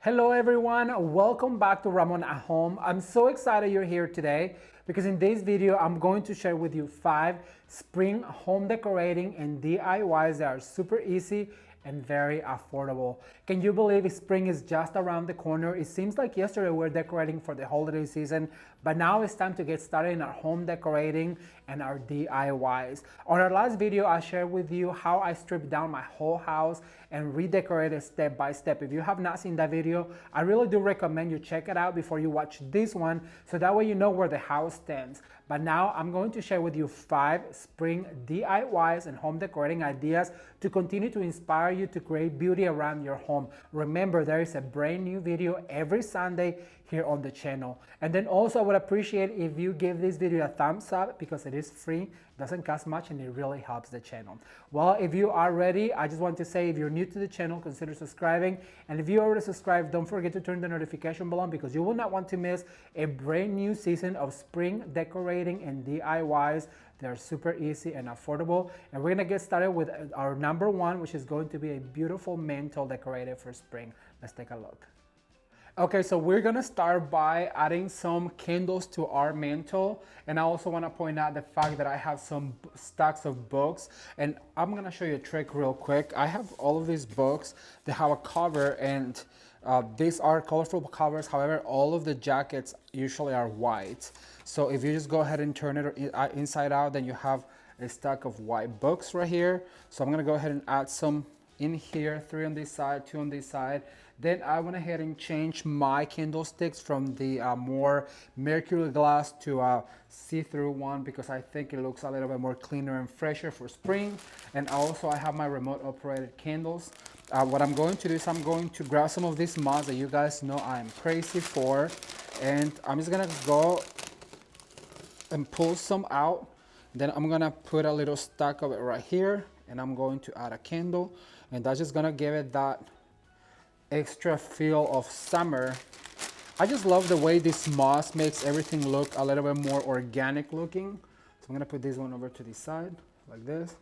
Hello everyone, welcome back to Ramon at Home. I'm so excited you're here today because in this video I'm going to share with you 5 spring home decorating and DIYs that are super easy and very affordable. Can you believe spring is just around the corner? It seems like yesterday we were decorating for the holiday season, but now it's time to get started in our home decorating and our DIYs. On our last video, I shared with you how I stripped down my whole house and redecorated step by step. If you have not seen that video, I really do recommend you check it out before you watch this one, so that way you know where the house stands. But now I'm going to share with you 5 spring DIYs and home decorating ideas to continue to inspire you to create beauty around your home. Remember, there is a brand new video every Sunday here on the channel. And then also I would appreciate if you give this video a thumbs up because it is free, doesn't cost much, and it really helps the channel. Well, if you are ready, I just want to say if you're new to the channel, consider subscribing. And if you already subscribed, don't forget to turn the notification bell on because you will not want to miss a brand new season of spring decorating and DIYs. They're super easy and affordable. And we're gonna get started with our number 1, which is going to be a beautiful mantle decorated for spring. Let's take a look. Okay, so we're gonna start by adding some candles to our mantle. And I also wanna point out the fact that I have some stacks of books, and I'm gonna show you a trick real quick. I have all of these books. They have a cover, and these are colorful covers. However, all of the jackets usually are white. So if you just go ahead and turn it inside out, then you have a stack of white books right here. So I'm gonna go ahead and add some in here, 3 on this side, 2 on this side. Then I went ahead and changed my candlesticks from the more mercury glass to a see-through one because I think it looks a little bit more cleaner and fresher for spring. And also I have my remote operated candles. What I'm going to do is I'm going to grab some of these mods that you guys know I'm crazy for, and I'm just gonna go and pull some out. Then I'm gonna put a little stack of it right here, and I'm going to add a candle, and that's just gonna give it that extra feel of summer. I just love the way this moss makes everything look a little bit more organic looking. So I'm gonna put this one over to the side like this.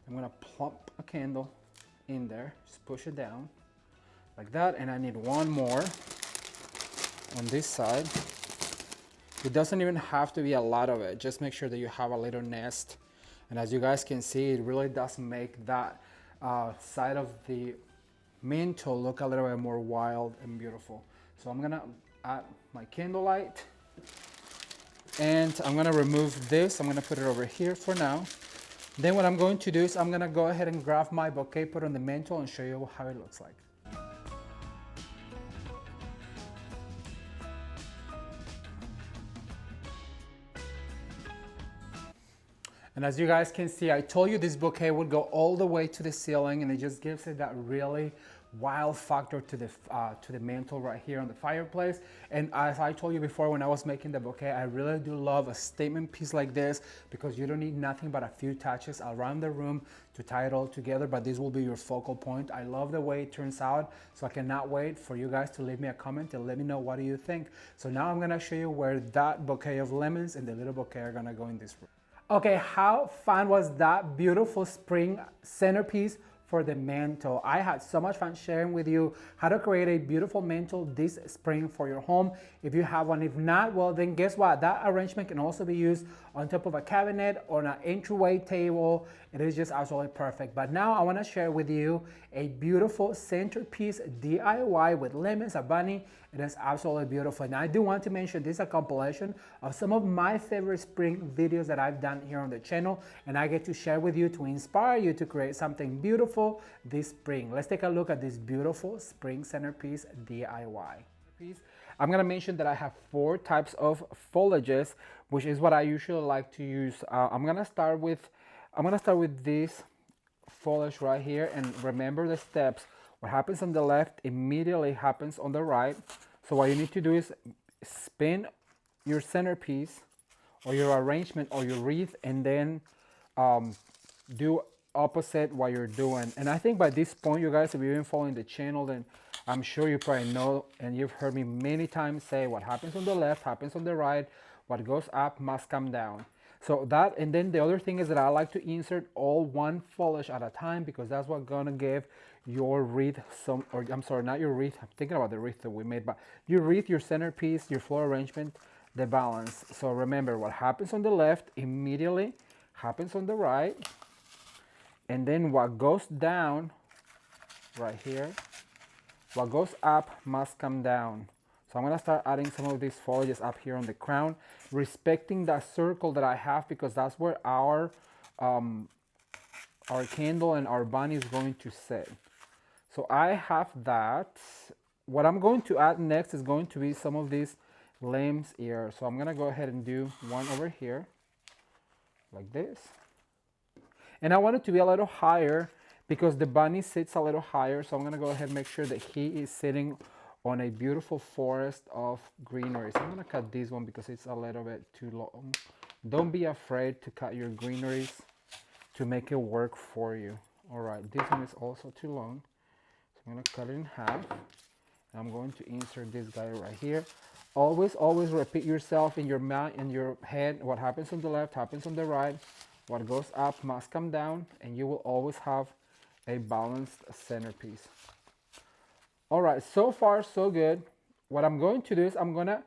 I'm gonna plump a candle in there, just push it down like that, and I need one more on this side. It doesn't even have to be a lot of it, just make sure that you have a little nest. And as you guys can see, it really does make that side of the mantle look a little bit more wild and beautiful. So I'm gonna add my candlelight, and I'm gonna remove this. I'm gonna put it over here for now. Then what I'm going to do is I'm gonna go ahead and grab my bouquet, put it on the mantle, and show you how it looks like. And as you guys can see, I told you this bouquet would go all the way to the ceiling, and it just gives it that really wild factor to the mantle right here on the fireplace. And as I told you before when I was making the bouquet, I really do love a statement piece like this because you don't need nothing but a few touches around the room to tie it all together, but this will be your focal point. I love the way it turns out, so I cannot wait for you guys to leave me a comment and let me know what do you think. So now I'm gonna show you where that bouquet of lemons and the little bouquet are gonna go in this room. Okay, how fun was that beautiful spring centerpiece for the mantle? I had so much fun sharing with you how to create a beautiful mantle this spring for your home. If you have one, if not, well then guess what? That arrangement can also be used on top of a cabinet or an entryway table. It is just absolutely perfect. But now I want to share with you a beautiful centerpiece DIY with lemons, a bunny. It is absolutely beautiful. And I do want to mention this is a compilation of some of my favorite spring videos that I've done here on the channel, and I get to share with you to inspire you to create something beautiful this spring. Let's take a look at this beautiful spring centerpiece DIY. I'm gonna mention that I have 4 types of foliages, which is what I usually like to use. I'm gonna start with this foliage right here, and remember the steps. What happens on the left immediately happens on the right. So what you need to do is spin your centerpiece or your arrangement or your wreath, and then do opposite what you're doing. And I think by this point, you guys, if you've been following the channel, then I'm sure you probably know, and you've heard me many times say what happens on the left happens on the right. What goes up must come down. So that, and then the other thing is that I like to insert all one foliage at a time because that's what's gonna give your wreath, or I'm sorry, not your wreath, I'm thinking about the wreath that we made, but your wreath, your centerpiece, your floral arrangement, the balance. So remember, what happens on the left immediately happens on the right, and then what goes down right here, what goes up must come down. So I'm gonna start adding some of these foliages up here on the crown, respecting that circle that I have, because that's where our candle and our bunny is going to sit. So I have that. What I'm going to add next is going to be some of these lamb's ear. So I'm gonna go ahead and do one over here, like this. And I want it to be a little higher because the bunny sits a little higher. So I'm gonna go ahead and make sure that he is sitting on a beautiful forest of greenery. So I'm gonna cut this one because it's a little bit too long. Don't be afraid to cut your greeneries to make it work for you. All right, this one is also too long. So I'm gonna cut it in half. And I'm going to insert this guy right here. Always repeat yourself in your mind, in your head. What happens on the left happens on the right. What goes up must come down, and you will always have a balanced centerpiece. All right, so far so good. What I'm going to do is I'm gonna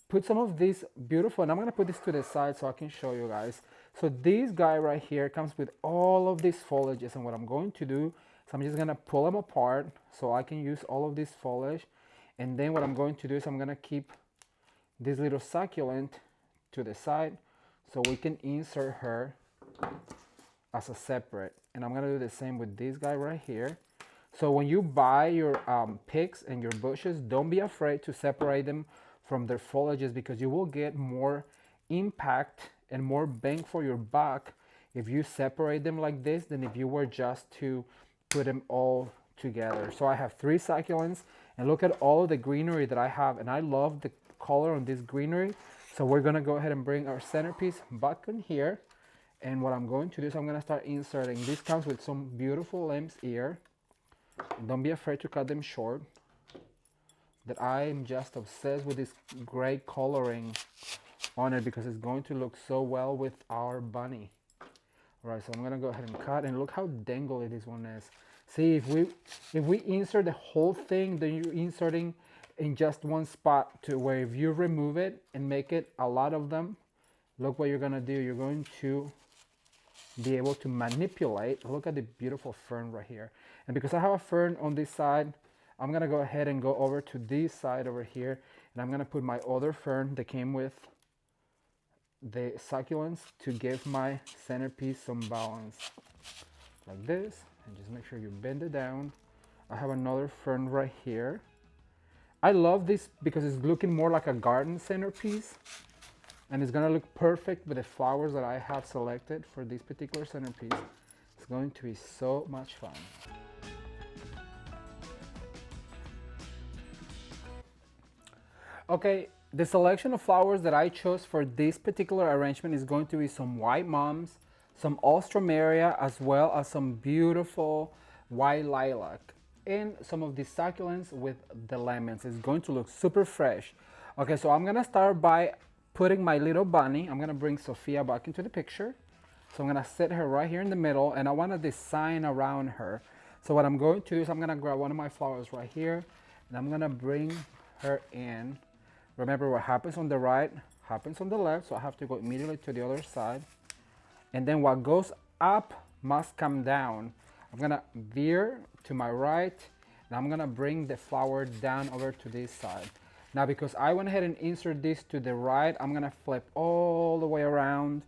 put some of these beautiful, and I'm gonna put this to the side so I can show you guys. So this guy right here comes with all of these foliages, and what I'm going to do is I'm just gonna pull them apart so I can use all of this foliage. And then what I'm going to do is I'm gonna keep this little succulent to the side so we can insert her as a separate. And I'm gonna do the same with this guy right here. So when you buy your picks and your bushes, don't be afraid to separate them from their foliages, because you will get more impact and more bang for your buck if you separate them like this than if you were just to put them all together. So I have 3 succulents, and look at all the greenery that I have, and I love the color on this greenery. So we're gonna go ahead and bring our centerpiece back in here, and what I'm going to do is I'm gonna start inserting. This comes with some beautiful lamb's ear. Don't be afraid to cut them short. That I am just obsessed with this gray coloring on it because it's going to look so well with our bunny. All right, so I'm gonna go ahead and cut, and look how dangly this one is. See, if we insert the whole thing, then you're inserting in just one spot, to where if you remove it and make it a lot of them, look what you're gonna do. You're going to be able to manipulate. Look at the beautiful fern right here. And because I have a fern on this side, I'm gonna go ahead and go over to this side over here, and I'm gonna put my other fern that came with the succulents to give my centerpiece some balance, like this. And just make sure you bend it down. I have another fern right here. I love this because it's looking more like a garden centerpiece, and it's gonna look perfect with the flowers that I have selected for this particular centerpiece. It's going to be so much fun. Okay, the selection of flowers that I chose for this particular arrangement is going to be some white mums, some alstroemeria, as well as some beautiful white lilac, and some of the succulents with the lemons. It's going to look super fresh. Okay, so I'm gonna start by putting my little bunny. I'm gonna bring Sophia back into the picture. So I'm gonna set her right here in the middle, and I wanna design around her. So what I'm going to do is I'm gonna grab one of my flowers right here, and I'm gonna bring her in. Remember, what happens on the right happens on the left, so I have to go immediately to the other side. And then what goes up must come down. I'm gonna veer to my right, and I'm gonna bring the flower down over to this side. Now, because I went ahead and insert this to the right, I'm gonna flip all the way around,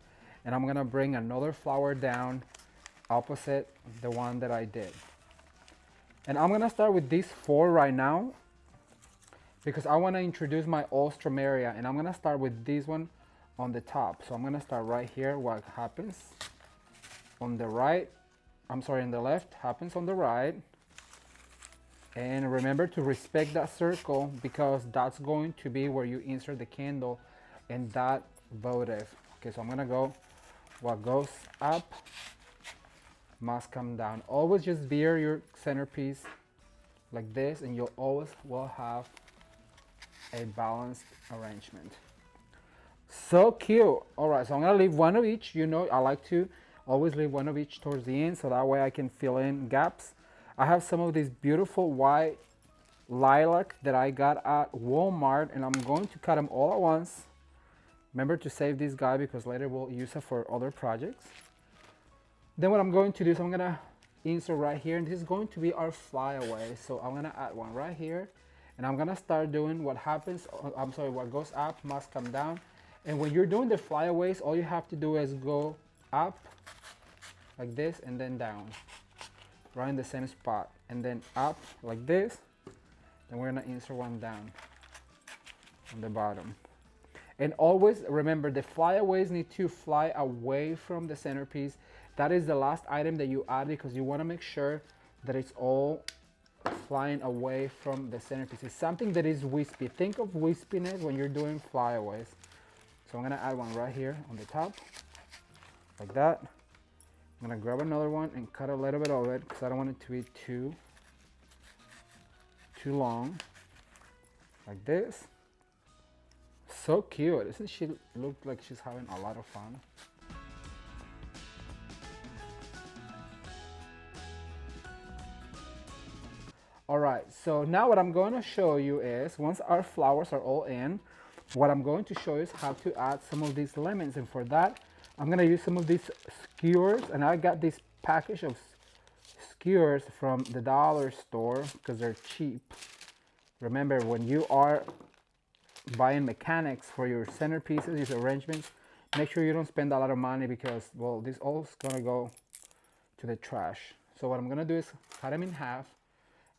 and I'm gonna bring another flower down opposite the one that I did. And I'm gonna start with these 4 right now, because I want to introduce my alstroemeria, and I'm going to start with this one on the top. So I'm going to start right here. What happens on the right, I'm sorry, on the left happens on the right. And remember to respect that circle, because that's going to be where you insert the candle and that votive. Okay, so I'm going to go, what goes up must come down. Always just veer your centerpiece like this, and you'll always will have a balanced arrangement. So cute. All right, so I'm gonna leave one of each. You know, I like to always leave one of each towards the end, so that way I can fill in gaps. I have some of these beautiful white lilac that I got at Walmart, and I'm going to cut them all at once. Remember to save this guy because later we'll use it for other projects. Then what I'm going to do is I'm gonna insert right here, and this is going to be our flyaway. So I'm gonna add one right here, and I'm gonna start doing what happens, what goes up must come down. And when you're doing the flyaways, all you have to do is go up like this and then down, right in the same spot, and then up like this. Then we're gonna insert one down on the bottom. And always remember, the flyaways need to fly away from the centerpiece. That is the last item that you add because you want to make sure that it's all flying away from the centerpiece. It's something that is wispy. Think of wispiness when you're doing flyaways. So I'm gonna add one right here on the top, like that. I'm gonna grab another one and cut a little bit of it because I don't want it to be too long, like this. So cute. Doesn't she look like she's having a lot of fun? All right, so now what I'm going to show you is, once our flowers are all in, what I'm going to show you is how to add some of these lemons. And for that, I'm going to use some of these skewers. And I got this package of skewers from the dollar store because they're cheap. Remember, when you are buying mechanics for your centerpieces, these arrangements, make sure you don't spend a lot of money because, well, this all is gonna go to the trash. So what I'm gonna do is cut them in half,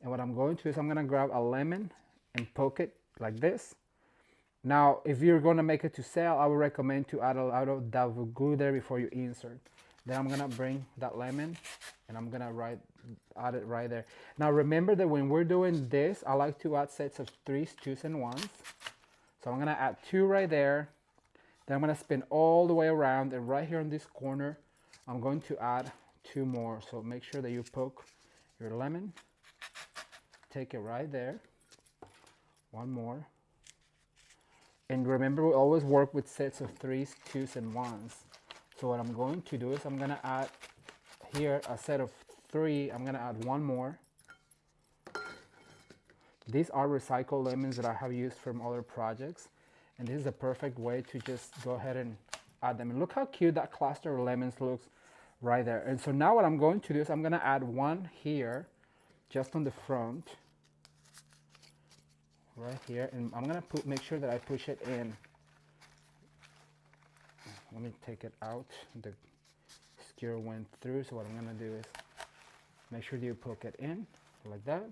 and what I'm going to do is I'm gonna grab a lemon and poke it like this. Now, if you're gonna make it to sale, I would recommend to add a lot of that glue there before you insert. Then I'm gonna bring that lemon and I'm gonna add it right there. Now remember that when we're doing this, I like to add sets of 3s, 2s, and 1s. So I'm gonna add 2 right there. Then I'm gonna spin all the way around, and right here on this corner, I'm going to add 2 more. So make sure that you poke your lemon, take it right there, 1 more. And remember, we always work with sets of 3s, 2s, and 1s. So what I'm going to do is I'm gonna add here a set of 3. I'm gonna add 1 more. These are recycled lemons that I have used from other projects, and this is the perfect way to just go ahead and add them. And look how cute that cluster of lemons looks right there. And so now what I'm going to do is I'm going to add 1 here, just on the front, right here, and I'm going to make sure that I push it in. Let me take it out. The skewer went through, so what I'm going to do is make sure that you poke it in like that.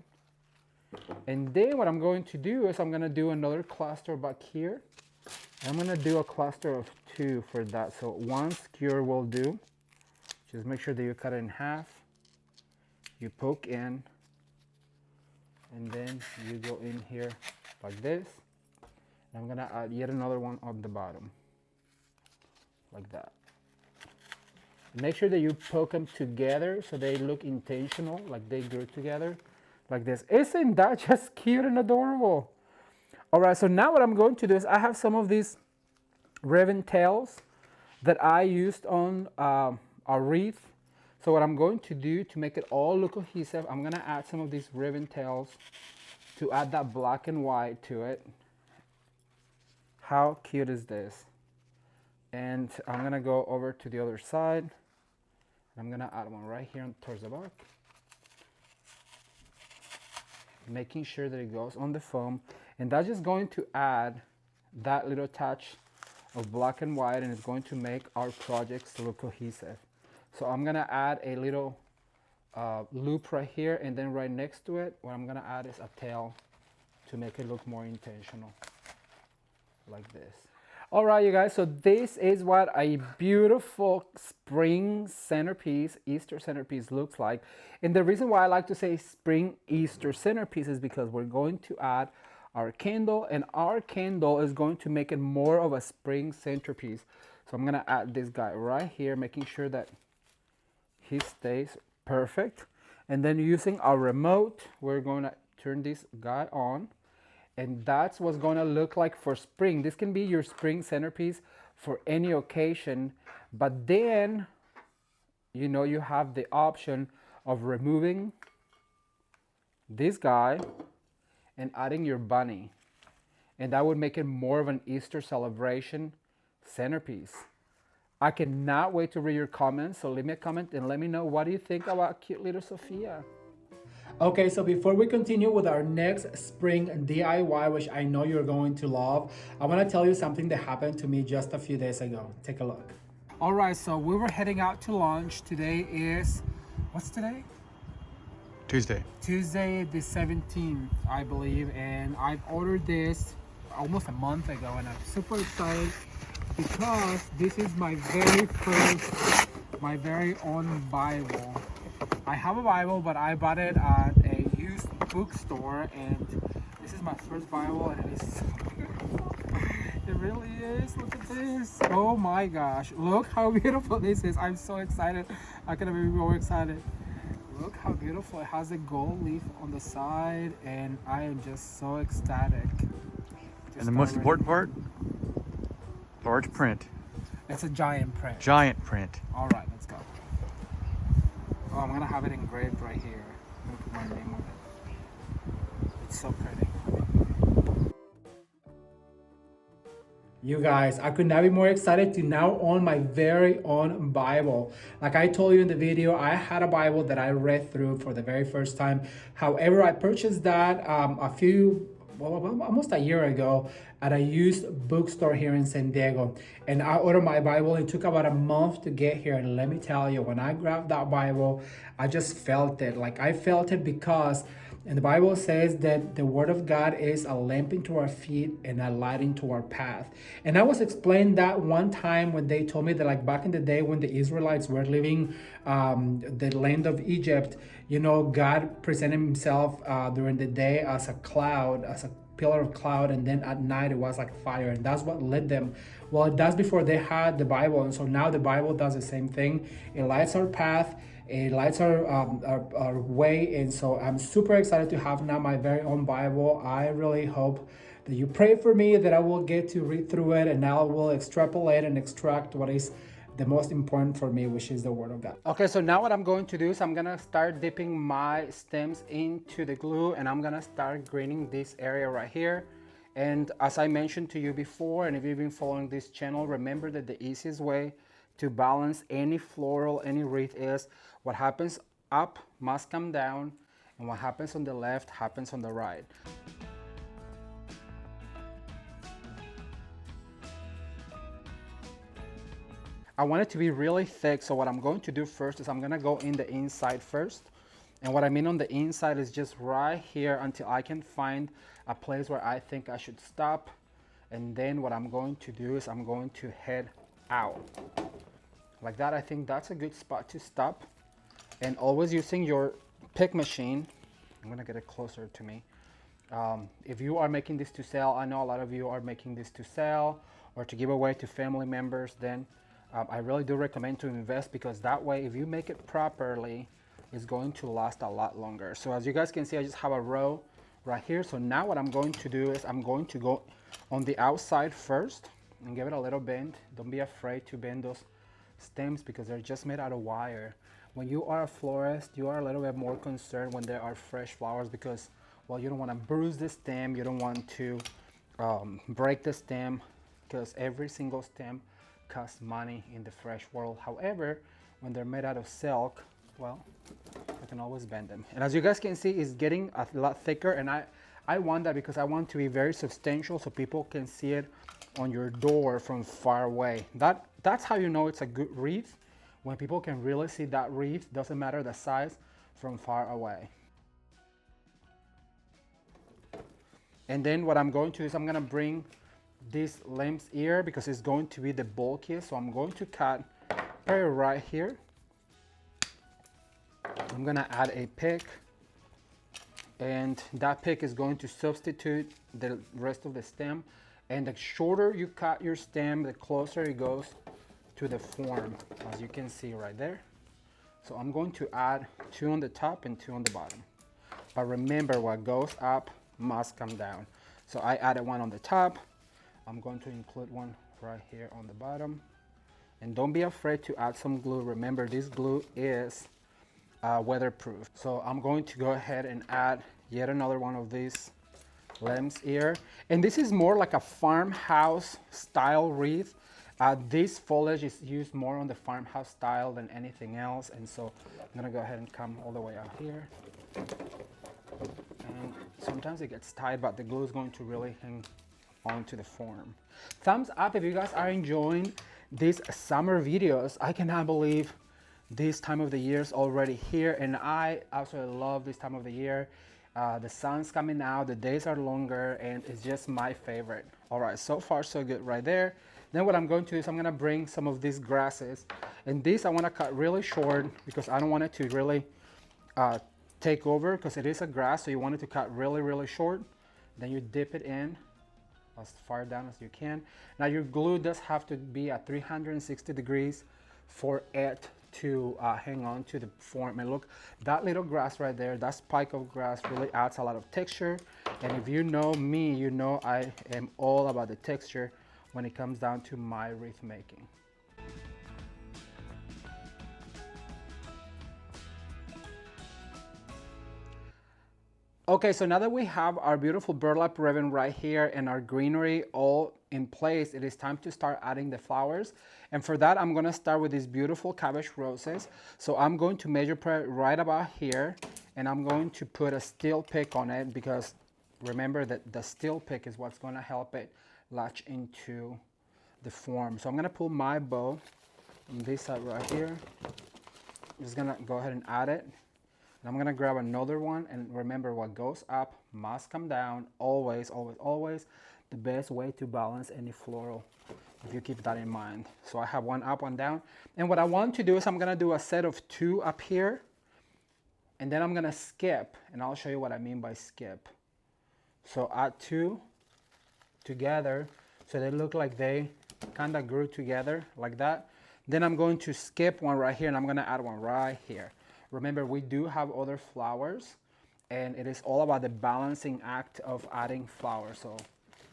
And then what I'm going to do is I'm going to do another cluster back here. I'm going to do a cluster of 2 for that. So 1 skewer will do. Just make sure that you cut it in half. You poke in. And then you go in here like this. And I'm going to add yet another one on the bottom. Like that. Make sure that you poke them together so they look intentional, like they grew together. Like this. Isn't that just cute and adorable? All right, so now what I'm going to do is I have some of these ribbon tails that I used on a wreath. So what I'm going to do to make it all look cohesive, I'm going to add some of these ribbon tails to add that black and white to it. How cute is this? And I'm going to go over to the other side. I'm going to add one right here towards the back. Making sure that it goes on the foam, and that's just going to add that little touch of black and white, and it's going to make our projects look cohesive. So I'm gonna add a little loop right here, and then right next to it, what I'm gonna add is a tail to make it look more intentional, like this. All right, you guys, so this is what a beautiful spring centerpiece, Easter centerpiece looks like. And the reason why I like to say spring Easter centerpiece is because we're going to add our candle, and our candle is going to make it more of a spring centerpiece. So I'm gonna add this guy right here, making sure that he stays perfect. And then using our remote, we're gonna turn this guy on. And that's what's gonna look like for spring. This can be your spring centerpiece for any occasion, but then, you know, you have the option of removing this guy and adding your bunny. And that would make it more of an Easter celebration centerpiece. I cannot wait to read your comments, so leave me a comment and let me know what do you think about cute little Sophia. Okay, so before we continue with our next spring DIY, which I know you're going to love, I want to tell you something that happened to me just a few days ago. Take a look. All right, so we were heading out to lunch. Today is, what's today? Tuesday the 17th, I believe, and I've ordered this almost a month ago, and I'm super excited because this is my very own Bible. I have a Bible, but I bought it at a used bookstore, and this is my first Bible, and it is so beautiful. It really is. Look at this. Oh my gosh. Look how beautiful this is. I'm so excited. I cannot be more excited. Look how beautiful. It has a gold leaf on the side, and I am just so ecstatic. And the most important part, large print. It's a giant print. Giant print. All right, let's go. Oh, I'm gonna have it engraved right here. I'm gonna put my name on it. It's so pretty. You guys, I could not be more excited to now own my very own Bible. Like I told you in the video, I had a Bible that I read through for the very first time. However, I purchased that almost a year ago at a used bookstore here in San Diego. And I ordered my Bible. It took about a month to get here. And let me tell you, when I grabbed that Bible, I just felt it. Like I felt it because and the Bible says that the Word of God is a lamp into our feet and a light into our path. And I was explained that one time when they told me that, like back in the day when the Israelites were living the land of Egypt, you know, God presented Himself during the day as a cloud, as a pillar of cloud, and then at night it was like fire, and that's what led them. Well, that's before they had the Bible, and so now the Bible does the same thing. It lights our path. It lights our way, and so I'm super excited to have now my very own Bible. I really hope that you pray for me, that I will get to read through it, and now I will extrapolate and extract what is the most important for me, which is the Word of God. Okay, so now what I'm going to do is I'm gonna start dipping my stems into the glue, and I'm gonna start greening this area right here. And as I mentioned to you before, and if you've been following this channel, remember that the easiest way to balance any floral, any wreath is what happens up must come down, and what happens on the left happens on the right. I want it to be really thick, so what I'm going to do first is I'm gonna go in the inside first. And what I mean on the inside is just right here until I can find a place where I think I should stop. And then what I'm going to do is I'm going to head out. Like that, I think that's a good spot to stop. And always using your pick machine. I'm gonna get it closer to me. If you are making this to sell, I know a lot of you are making this to sell or to give away to family members, then I really do recommend to invest, because that way, if you make it properly, it's going to last a lot longer. So as you guys can see, I just have a row right here. So now what I'm going to do is I'm going to go on the outside first and give it a little bend. Don't be afraid to bend those stems because they're just made out of wire. When you are a florist, you are a little bit more concerned when there are fresh flowers because, well, you don't want to bruise the stem, you don't want to break the stem, because every single stem costs money in the fresh world. However, when they're made out of silk, well, I can always bend them. And as you guys can see, it's getting a lot thicker, and I want that because I want to be very substantial so people can see it on your door from far away. That's how you know it's a good wreath, when people can really see that wreath, doesn't matter the size, from far away. And then what I'm going to do is I'm going to bring this lamb's ear because it's going to be the bulkiest, so I'm going to cut right here. I'm going to add a pick, and that pick is going to substitute the rest of the stem. And the shorter you cut your stem, the closer it goes to the form, as you can see right there. So I'm going to add 2 on the top and 2 on the bottom. But remember, what goes up must come down. So I added 1 on the top. I'm going to include 1 right here on the bottom. And don't be afraid to add some glue. Remember, this glue is weatherproof. So I'm going to go ahead and add yet another one of these limbs here. And this is more like a farmhouse style wreath. This foliage is used more on the farmhouse style than anything else. And so I'm gonna go ahead and come all the way out here. And sometimes it gets tight, but the glue is going to really hang onto the form. Thumbs up if you guys are enjoying these summer videos. I cannot believe this time of the year is already here, and I absolutely love this time of the year. The sun's coming out, the days are longer, and it's just my favorite. All right, so far so good right there. Then what I'm going to do is I'm gonna bring some of these grasses, and this I wanna cut really short because I don't want it to really take over, because it is a grass, so you want it to cut really short. Then you dip it in as far down as you can. Now your glue does have to be at 360 degrees for it to hang on to the form. And look, that little grass right there, that spike of grass really adds a lot of texture. And if you know me, you know I am all about the texture when it comes down to my wreath making. Okay, so now that we have our beautiful burlap ribbon right here and our greenery all in place, it is time to start adding the flowers. And for that, I'm gonna start with these beautiful cabbage roses. So I'm going to measure prep right about here, and I'm going to put a steel pick on it, because remember that the steel pick is what's gonna help it latch into the form. So I'm gonna pull my bow on this side right here. I'm just gonna go ahead and add it. And I'm gonna grab another one, and remember, what goes up must come down. Always, always, always the best way to balance any floral, if you keep that in mind. So I have one up, one down. And what I want to do is I'm gonna do a set of 2 up here, and then I'm gonna skip, and I'll show you what I mean by skip. So add 2 together, so they look like they kind of grew together like that. Then I'm going to skip one right here, and I'm gonna add one right here. Remember, we do have other flowers, and it is all about the balancing act of adding flowers, so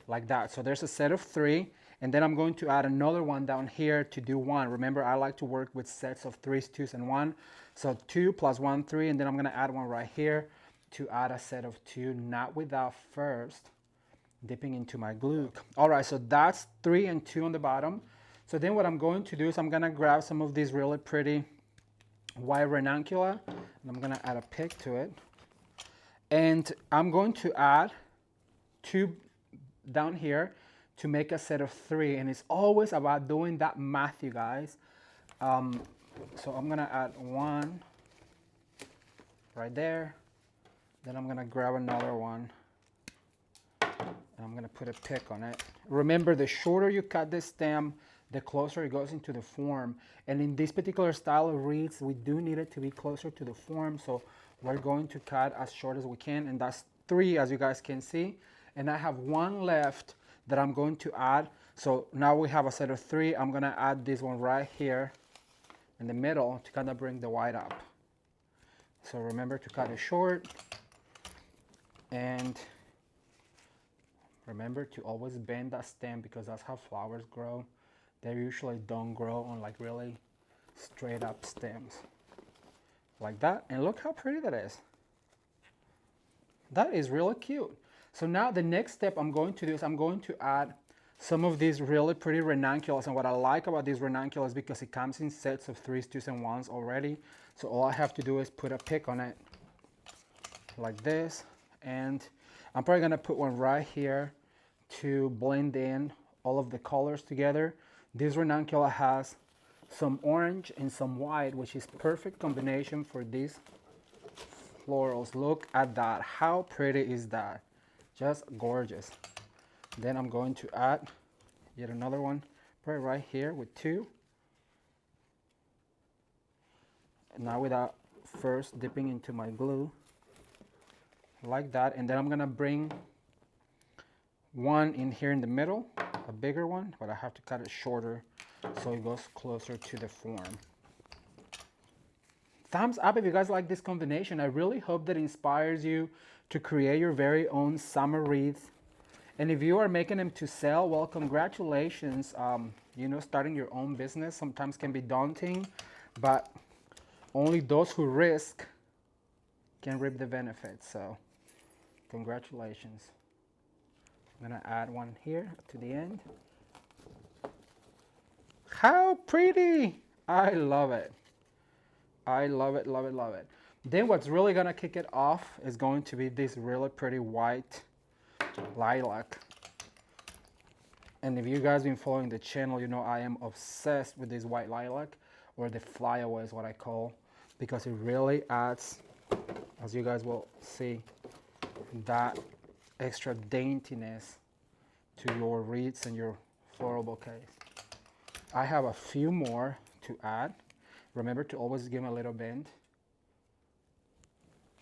like that. So there's a set of 3, and then I'm going to add another one down here to do 1. Remember, I like to work with sets of 3s, 2s, and 1. So 2 plus 1, 3, and then I'm gonna add one right here to add a set of 2, not without first dipping into my glue. All right, so that's 3 and 2 on the bottom. So then what I'm going to do is I'm gonna grab some of these really pretty white ranunculus, and I'm gonna add a pick to it, and I'm going to add 2 down here to make a set of 3, and it's always about doing that math, you guys. So I'm gonna add 1 right there, then I'm gonna grab another one, and I'm gonna put a pick on it. Remember, the shorter you cut this stem, the closer it goes into the form. And in this particular style of wreaths, we do need it to be closer to the form, so we're going to cut as short as we can, and that's 3, as you guys can see. And I have 1 left that I'm going to add. So now we have a set of 3. I'm gonna add this one right here in the middle to kind of bring the white up. So remember to cut it short, and remember to always bend that stem, because that's how flowers grow. They usually don't grow on like really straight up stems like that. And look how pretty that is. That is really cute. So now the next step I'm going to do is I'm going to add some of these really pretty ranunculus. And what I like about these ranunculus, because it comes in sets of 3s, 2s, and 1s already. So all I have to do is put a pick on it like this. And I'm probably gonna put one right here to blend in all of the colors together. This ranunculus has some orange and some white, which is perfect combination for these florals. Look at that. How pretty is that? Just gorgeous. Then I'm going to add yet another one right here with 2. Now without first dipping into my glue like that. And then I'm gonna bring 1 in here in the middle, a bigger one, but I have to cut it shorter so it goes closer to the form. Thumbs up if you guys like this combination. I really hope that inspires you to create your very own summer wreath. And if you are making them to sell, well, congratulations. You know, starting your own business sometimes can be daunting, but only those who risk can reap the benefits. So congratulations. I'm gonna add one here to the end. How pretty! I love it. I love it, love it, love it. Then what's really gonna kick it off is going to be this really pretty white lilac. And if you guys been following the channel, you know I am obsessed with this white lilac, or the flyaway is what I call, because it really adds, as you guys will see, that extra daintiness to your wreaths and your floral bouquets. I have a few more to add. Remember to always give them a little bend.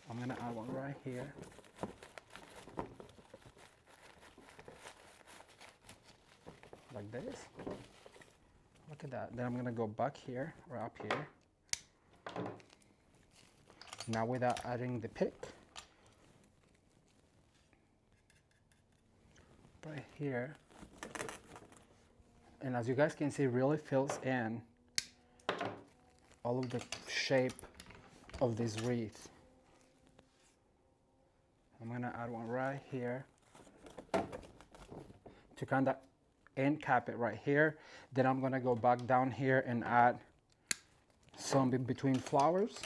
I'm gonna add one right here. Like this. Look at that. Then I'm gonna go back here, or up here. Now without adding the pick. Right here. And as you guys can see, it really fills in all of the shape of this wreath. I'm gonna add one right here to kind of end cap it right here. Then I'm gonna go back down here and add some in between flowers.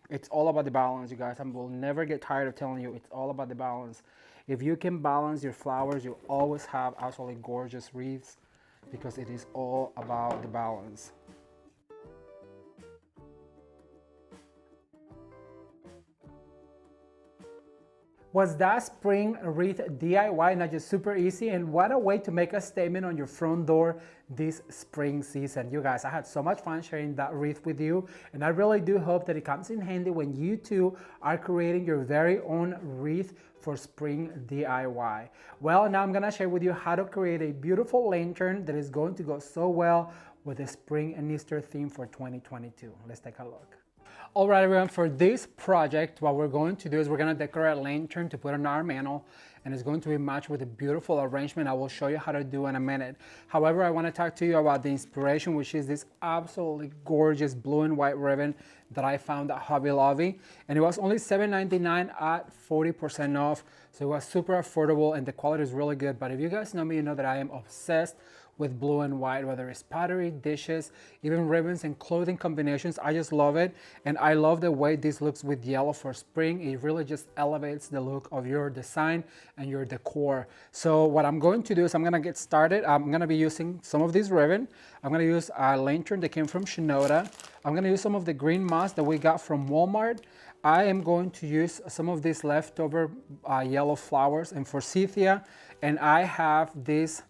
It's all about the balance, you guys. I will never get tired of telling you, it's all about the balance. If you can balance your flowers, you always have absolutely gorgeous wreaths, because it is all about the balance. Was that spring wreath DIY not just super easy? And what a way to make a statement on your front door this spring season. You guys, I had so much fun sharing that wreath with you, and I really do hope that it comes in handy when you too are creating your very own wreath for spring DIY. Well, now I'm gonna share with you how to create a beautiful lantern that is going to go so well with the spring and Easter theme for 2022. Let's take a look. All right, everyone, for this project, what we're going to do is we're going to decorate a lantern to put on our mantle, and it's going to be matched with a beautiful arrangement I will show you how to do in a minute. However, I want to talk to you about the inspiration, which is this absolutely gorgeous blue and white ribbon that I found at Hobby Lobby, and it was only $7.99 at 40% off, so it was super affordable and the quality is really good. But if you guys know me, you know that I am obsessed with blue and white, whether it's pottery, dishes, even ribbons and clothing combinations. I just love it, and I love the way this looks with yellow for spring. It really just elevates the look of your design and your decor. So what I'm going to do is I'm gonna get started. I'm gonna be using some of this ribbon. I'm gonna use a lantern that came from Shinoda. I'm gonna use some of the green moss that we got from Walmart. I am going to use some of these leftover yellow flowers and forsythia, and I have this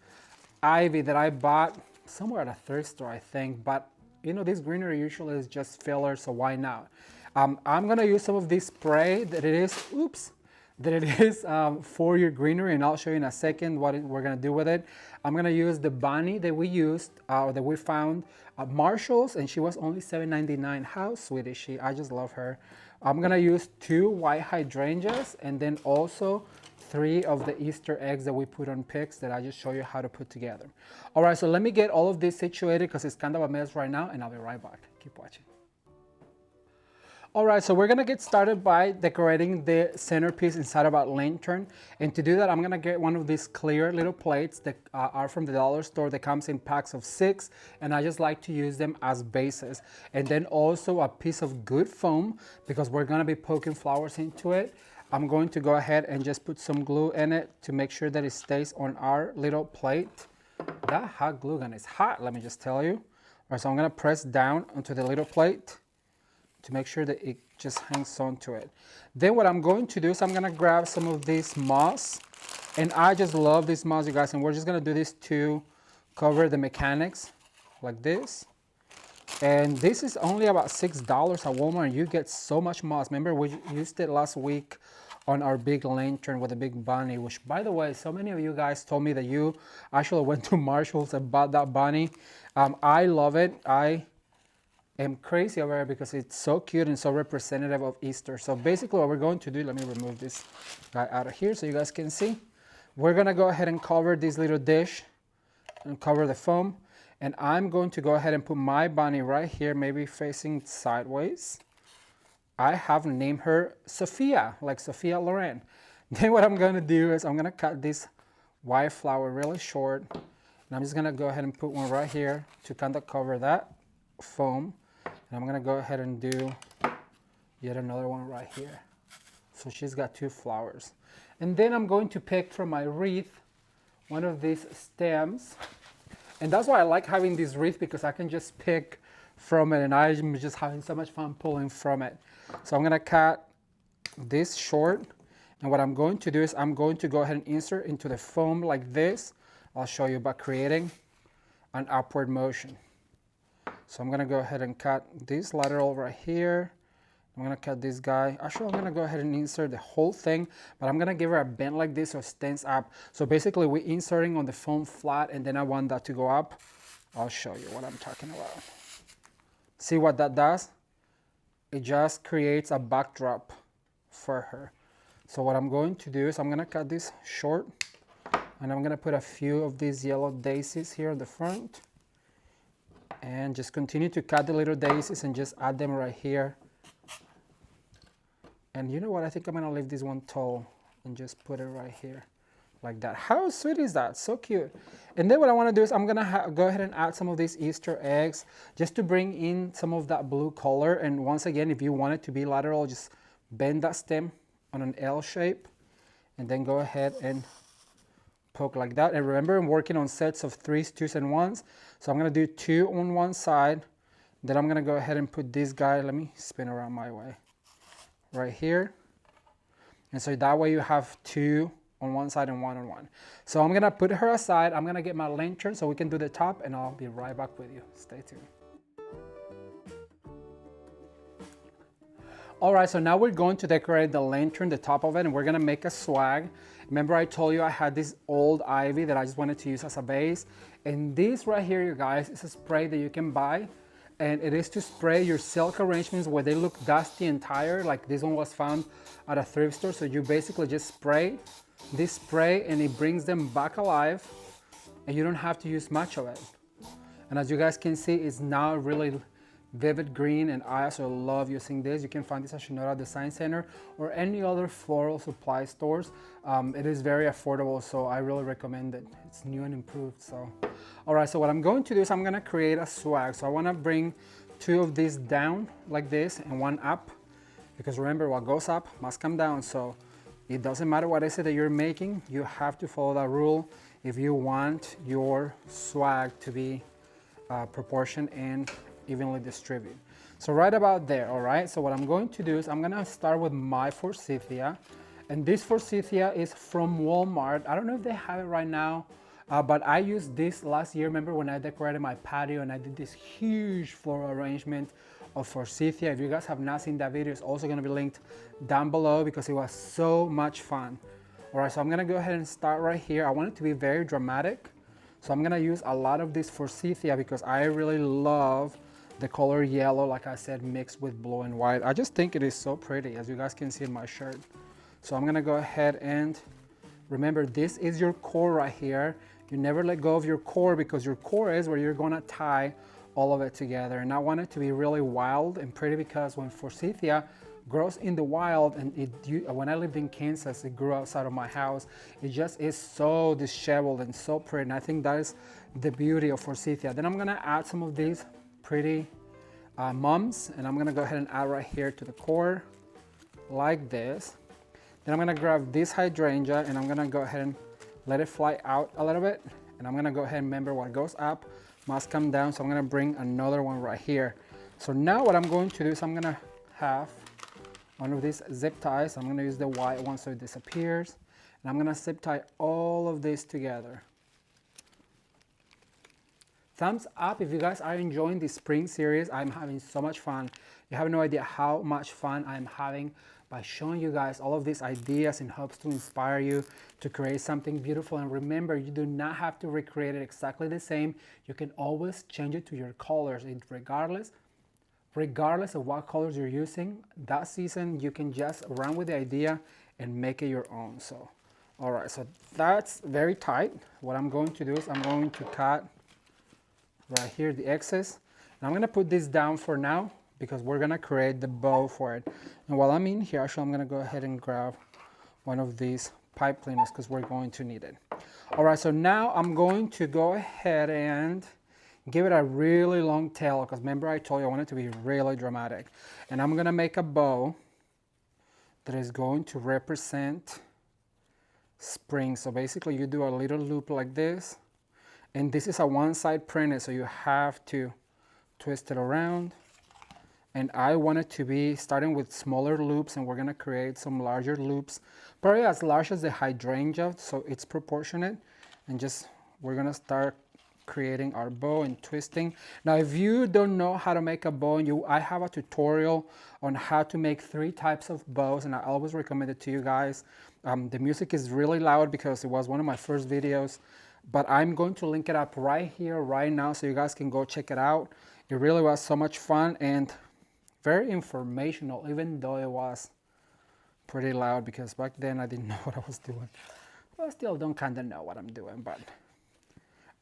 ivy that I bought somewhere at a thrift store, I think, but you know, this greenery usually is just filler, so why not? I'm gonna use some of this spray that it is for your greenery, and I'll show you in a second what we're gonna do with it. I'm gonna use the bunny that we used, that we found at Marshall's, and she was only $7.99. How sweet is she? I just love her. I'm gonna use 2 white hydrangeas, and then also 3 of the Easter eggs that we put on picks that I just show you how to put together. All right, so let me get all of this situated because it's kind of a mess right now, and I'll be right back. Keep watching. All right, so we're gonna get started by decorating the centerpiece inside of our lantern. And to do that, I'm gonna get one of these clear little plates that are from the dollar store that comes in packs of 6. And I just like to use them as bases. And then also a piece of good foam, because we're gonna be poking flowers into it. I'm going to go ahead and just put some glue in it to make sure that it stays on our little plate. That hot glue gun is hot, let me just tell you. All right, so I'm gonna press down onto the little plate to make sure that it just hangs on to it. Then what I'm going to do is I'm gonna grab some of this moss, and I just love this moss, you guys, and we're just gonna do this to cover the mechanics like this. And this is only about $6 at Walmart, and you get so much moss. Remember, we used it last week on our big lantern with a big bunny, which, by the way, so many of you guys told me that you actually went to Marshall's and bought that bunny. I love it. I am crazy over it because it's so cute and so representative of Easter. So basically what we're going to do, let me remove this guy out of here so you guys can see. We're gonna go ahead and cover this little dish and cover the foam. And I'm going to go ahead and put my bunny right here, maybe facing sideways. I have named her Sophia, like Sophia Loren. Then what I'm gonna do is I'm gonna cut this white flower really short. And I'm just gonna go ahead and put one right here to kind of cover that foam. And I'm gonna go ahead and do yet another one right here. So she's got 2 flowers. And then I'm going to pick from my wreath one of these stems. And that's why I like having this wreath, because I can just pick from it, and I'm just having so much fun pulling from it. So I'm gonna cut this short, and what I'm going to do is I'm going to go ahead and insert into the foam like this. I'll show you by creating an upward motion. So I'm gonna go ahead and cut this lateral right here. I'm gonna cut this guy. Actually, I'm gonna go ahead and insert the whole thing, but I'm gonna give her a bend like this so it stands up. So basically we're inserting on the foam flat, and then I want that to go up. I'll show you what I'm talking about. See what that does? It just creates a backdrop for her. So what I'm going to do is I'm gonna cut this short, and I'm gonna put a few of these yellow daisies here in the front, and just continue to cut the little daisies and just add them right here. And you know what, I think I'm gonna leave this one tall and just put it right here like that. How sweet is that? So cute. And then what I wanna do is I'm gonna go ahead and add some of these Easter eggs just to bring in some of that blue color. And once again, if you want it to be lateral, just bend that stem on an L shape and then go ahead and poke like that. And remember, I'm working on sets of 3s, 2s, and 1s. So I'm gonna do 2 on one side. Then I'm gonna go ahead and put this guy, let me spin around my way, right here. And so that way you have 2 on one side and 1 on one. So I'm gonna put her aside. I'm gonna get my lantern so we can do the top, and I'll be right back with you. Stay tuned. All right, so now we're going to decorate the lantern, the top of it, and we're gonna make a swag. Remember I told you I had this old ivy that I just wanted to use as a base. And this right here, you guys, is a spray that you can buy. And it is to spray your silk arrangements where they look dusty and tired, like this one was found at a thrift store. So you basically just spray this spray and it brings them back alive, and you don't have to use much of it. And as you guys can see, it's now really vivid green, and I also love using this. You can find this at Shinoda Design Center or any other floral supply stores. It is very affordable, so I really recommend it. It's new and improved. So, all right, so what I'm going to do is I'm gonna create a swag. So I wanna bring 2 of these down like this and 1 up, because remember, what goes up must come down. So it doesn't matter what is it that you're making, you have to follow that rule if you want your swag to be proportioned and evenly distributed. So right about there, all right? So what I'm going to do is I'm gonna start with my forsythia. And this forsythia is from Walmart. I don't know if they have it right now, but I used this last year. Remember when I decorated my patio and I did this huge floral arrangement of forsythia? If you guys have not seen that video, it's also gonna be linked down below because it was so much fun. All right, so I'm gonna go ahead and start right here. I want it to be very dramatic. So I'm gonna use a lot of this forsythia because I really love the color yellow, like I said, mixed with blue and white. I just think it is so pretty, as you guys can see in my shirt. So I'm gonna go ahead and remember, this is your core right here. You never let go of your core, because your core is where you're gonna tie all of it together. And I want it to be really wild and pretty, because when forsythia grows in the wild, and when I lived in Kansas, it grew outside of my house, it just is so disheveled and so pretty. And I think that is the beauty of forsythia. Then I'm gonna add some of these pretty mums, and I'm gonna go ahead and add right here to the core like this. Then I'm gonna grab this hydrangea and I'm gonna go ahead and let it fly out a little bit, and I'm gonna go ahead and remember, what goes up must come down. So I'm gonna bring another one right here. So now what I'm going to do is I'm gonna have one of these zip ties. I'm gonna use the white one so it disappears, and I'm gonna zip tie all of this together. Thumbs up if you guys are enjoying this spring series. I'm having so much fun. You have no idea how much fun I'm having by showing you guys all of these ideas in hopes to inspire you to create something beautiful. And remember, you do not have to recreate it exactly the same. You can always change it to your colors, and regardless of what colors you're using that season, you can just run with the idea and make it your own. So, all right, so that's very tight. What I'm going to do is I'm going to cut right here, the excess. And I'm gonna put this down for now because we're gonna create the bow for it. And while I'm in here, actually I'm gonna go ahead and grab one of these pipe cleaners because we're going to need it. All right, so now I'm going to go ahead and give it a really long tail because remember I told you I want it to be really dramatic. And I'm gonna make a bow that is going to represent spring. So basically you do a little loop like this, and this is a one-side printed, so you have to twist it around. And I want it to be starting with smaller loops, and we're gonna create some larger loops, probably as large as the hydrangea, so it's proportionate. And just, we're gonna start creating our bow and twisting. Now, if you don't know how to make a bow, I have a tutorial on how to make 3 types of bows, and I always recommend it to you guys. The music is really loud because it was one of my first videos, but I'm going to link it up right here, right now, so you guys can go check it out. It really was so much fun and very informational, even though it was pretty loud because back then I didn't know what I was doing. Well, I still don't kind of know what I'm doing, but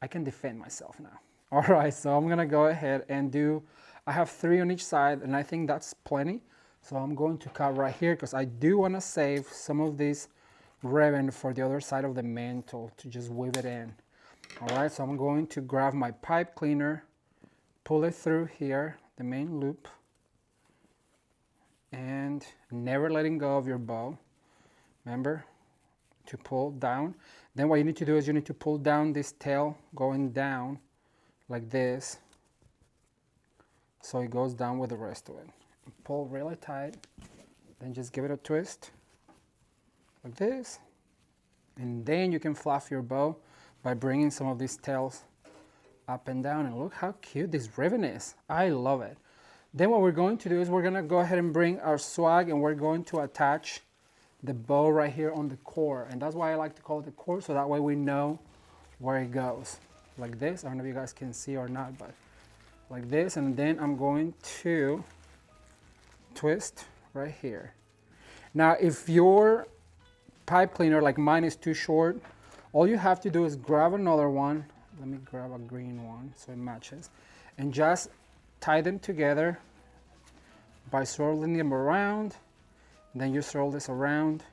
I can defend myself now. All right, so I'm gonna go ahead and I have 3 on each side, and I think that's plenty. So I'm going to cut right here because I do wanna save some of this ribbon for the other side of the mantle to just weave it in. All right, so I'm going to grab my pipe cleaner, pull it through here, the main loop, and never letting go of your bow. Remember to pull down. Then what you need to do is you need to pull down this tail going down like this, so it goes down with the rest of it. Pull really tight, then just give it a twist like this, and then you can fluff your bow by bringing some of these tails up and down. And look how cute this ribbon is. I love it. Then what we're going to do is we're gonna go ahead and bring our swag, and we're going to attach the bow right here on the core. And that's why I like to call it the core, so that way we know where it goes. Like this. I don't know if you guys can see or not, but like this. And then I'm going to twist right here. Now, if your pipe cleaner like mine is too short, all you have to do is grab another one. Let me grab a green one so it matches, and just tie them together by swirling them around. Then you swirl this around.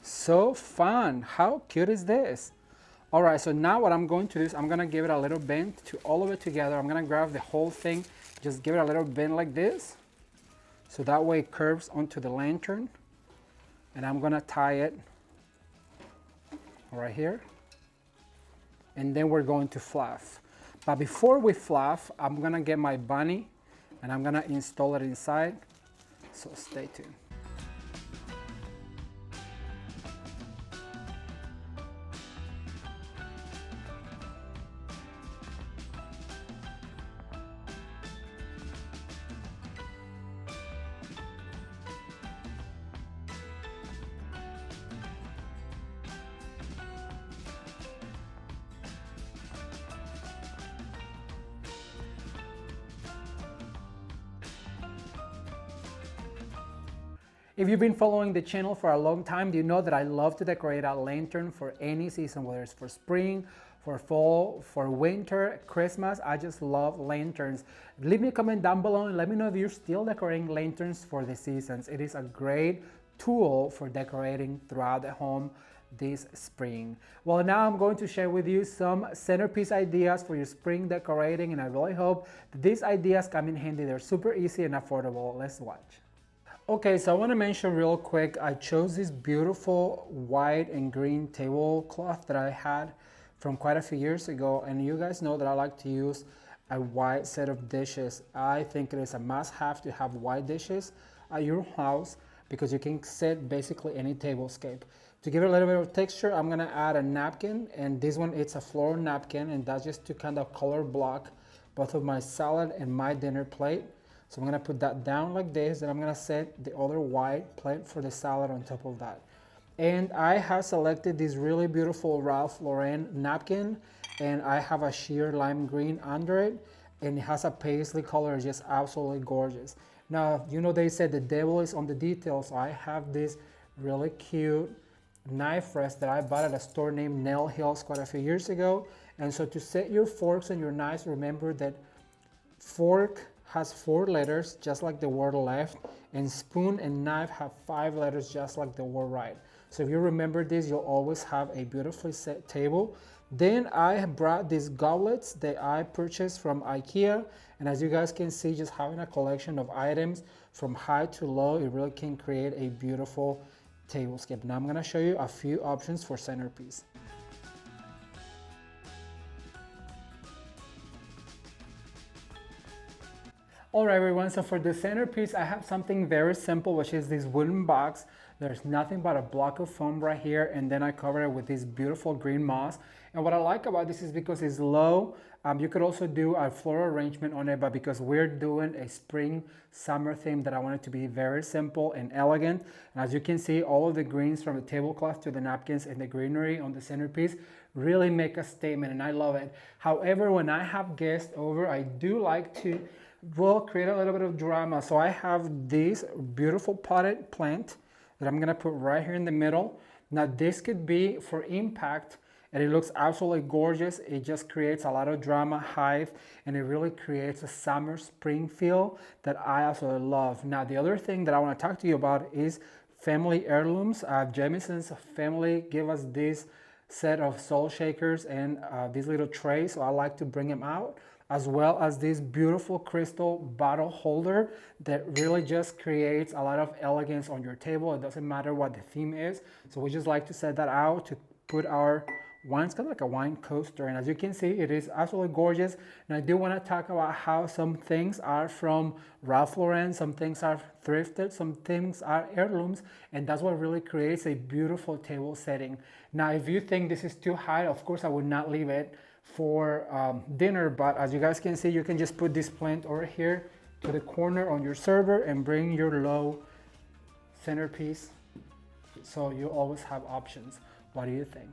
So fun. How cute is this? All right, so now what I'm going to do is I'm gonna give it a little bend to all of it together. I'm gonna grab the whole thing, just give it a little bend like this, so that way it curves onto the lantern. And I'm gonna tie it right here. And then we're going to fluff. But before we fluff, I'm gonna get my bunny and I'm gonna install it inside. So stay tuned. If you've been following the channel for a long time, you know that I love to decorate a lantern for any season, whether it's for spring, for fall, for winter, Christmas. I just love lanterns. Leave me a comment down below and let me know if you're still decorating lanterns for the seasons. It is a great tool for decorating throughout the home this spring. Well, now I'm going to share with you some centerpiece ideas for your spring decorating, and I really hope that these ideas come in handy. They're super easy and affordable. Let's watch. Okay, so I want to mention real quick, I chose this beautiful white and green tablecloth that I had from quite a few years ago, and you guys know that I like to use a white set of dishes. I think it is a must-have to have white dishes at your house because you can set basically any tablescape. To give it a little bit of texture, I'm gonna add a napkin, and this one, it's a floral napkin, and that's just to kind of color block both of my salad and my dinner plate. So I'm gonna put that down like this, and I'm gonna set the other white plate for the salad on top of that. And I have selected this really beautiful Ralph Lauren napkin, and I have a sheer lime green under it, and it has a paisley color, just absolutely gorgeous. Now, you know they said the devil is on the details, so I have this really cute knife rest that I bought at a store named Nail Hills quite a few years ago. And so to set your forks and your knives, remember that fork has 4 letters, just like the word left, and spoon and knife have 5 letters, just like the word right. So if you remember this, you'll always have a beautifully set table. Then I brought these goblets that I purchased from IKEA. And as you guys can see, just having a collection of items from high to low, it really can create a beautiful tablescape. Now I'm gonna show you a few options for centerpiece. All right, everyone, so for the centerpiece, I have something very simple, which is this wooden box. There's nothing but a block of foam right here, and then I cover it with this beautiful green moss. And what I like about this is because it's low, you could also do a floral arrangement on it, but because we're doing a spring summer theme that I want it to be very simple and elegant. And as you can see, all of the greens from the tablecloth to the napkins and the greenery on the centerpiece really make a statement, and I love it. However, when I have guests over, I do like to create a little bit of drama. So I have this beautiful potted plant that I'm gonna put right here in the middle. Now this could be for impact, and it looks absolutely gorgeous. It just creates a lot of drama, height, and it really creates a summer spring feel that I absolutely love. Now the other thing that I want to talk to you about is family heirlooms. Jamison's family gave us this set of salt shakers and these little trays, so I like to bring them out, as well as this beautiful crystal bottle holder that really just creates a lot of elegance on your table. It doesn't matter what the theme is. So we just like to set that out to put our wine. It's kind of like a wine coaster. And as you can see, it is absolutely gorgeous. And I do want to talk about how some things are from Ralph Lauren, some things are thrifted, some things are heirlooms. And that's what really creates a beautiful table setting. Now, if you think this is too high, of course, I would not leave it for dinner, but as you guys can see, you can just put this plant over here to the corner on your server and bring your low centerpiece, so you always have options. What do you think?